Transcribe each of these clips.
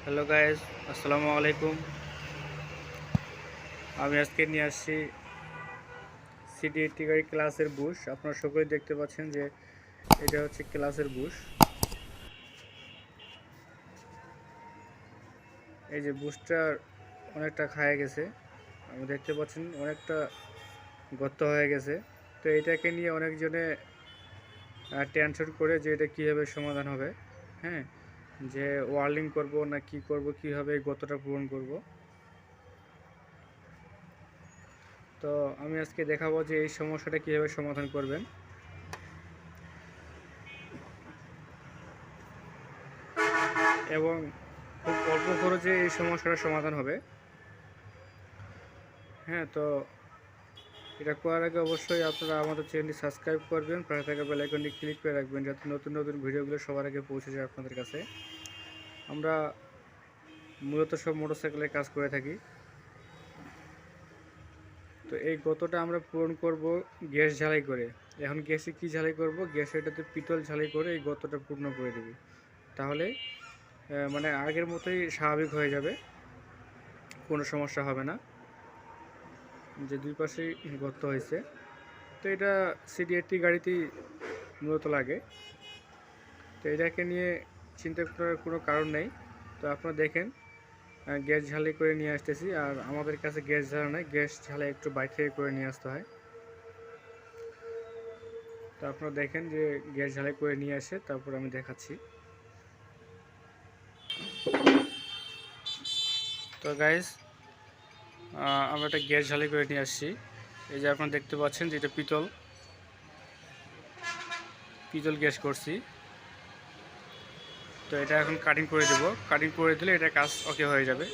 Hello guys, আসসালামু আলাইকুম। আমি আজকে নিয়ে আসছি সিডি গাড়ি ক্লাসের বুশ। আপনারা সকলেই দেখতে পাচ্ছেন যে এটা হচ্ছে ক্লাসের বুশ। এই যে বুশটা অনেকটা খায় গেছে, আমি দেখতে পাচ্ছেন অনেকটা গর্ত হয়ে গেছে। তো এটাকে নিয়ে অনেকজনে টেনশন করে যে এটা কীভাবে সমাধান হবে। হ্যাঁ, যে ওয়ার্লিং করব না কি করব, কীভাবে এই গর্তটা পূরণ করব। তো আমি আজকে দেখাবো যে এই সমস্যাটা কীভাবে সমাধান করবেন এবং খুব অল্প খরচে এই সমস্যাটার সমাধান হবে। হ্যাঁ, তো এটা করার আগে অবশ্যই আপনারা আমাদের চ্যানেলটি সাবস্ক্রাইব করবেন, পাশে থাকা বেল আইকনটি ক্লিক করে রাখবেন যাতে নতুন নতুন ভিডিওগুলো সবার আগে পৌঁছে যায় আপনাদের কাছে। আমরা মূলত সব মোটরসাইকেলের কাজ করে থাকি। তো এই গর্তটা আমরা পূরণ করব গ্যাস ঝালাই করে। এখন গ্যাসে কি ঝালাই করব? গ্যাসে এটাতে পিতল ঝালাই করে এই গর্তটা পূর্ণ করে দেব। তাহলে মানে আগের মতোই স্বাভাবিক হয়ে যাবে, কোনো সমস্যা হবে না। যে দুই পাশেই গর্ত হয়েছে, তো এটা সিডি গাড়িতেই মূলত লাগে। তো এটাকে নিয়ে চিন্তা করার কোনো কারণ নেই। তো আপনারা দেখেন গ্যাস ঝালাই করে নিয়ে আসতেছি, আর আমাদের কাছে গ্যাস ঝালা নাই, গ্যাস ঝালাই একটু বাইরে থেকে করে নিয়ে আসতে হয়। তো আপনারা দেখেন যে গ্যাস ঝালাই করে নিয়ে আসে, তারপর আমি দেখাচ্ছি। তো গাইস, আমরা একটা গ্যাস ঝালাই করে নিয়ে আসছি। এই যে আপনারা দেখতে পাচ্ছেন যে এটা পিতল গ্যাস করছি। তো এটা এখন কাটিং করে দেব, কাটিং করে দিলে এটা কাজ ওকে হয়ে যাবে।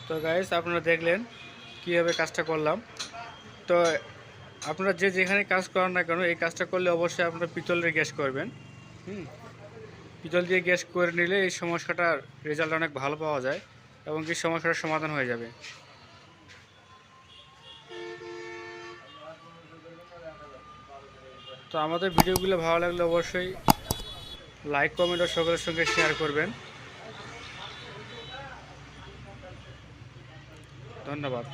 তো গাইস, আপনারা দেখলেন কীভাবে কাজটা করলাম। তো আপনারা যে যেখানে কাজ করেন না কেন, এই কাজটা করলে অবশ্যই আপনারা পিতলের গ্যাস করবেন। পিতল দিয়ে গ্যাস করে নিলে এই সমস্যাটার রেজাল্ট অনেক ভালো পাওয়া যায় এবং কি সমস্যাটার সমাধান হয়ে যাবে। তো আমাদের ভিডিওগুলো ভালো লাগলে অবশ্যই লাইক, কমেন্ট ও সকলের সঙ্গে শেয়ার করবেন। ধন্যবাদ।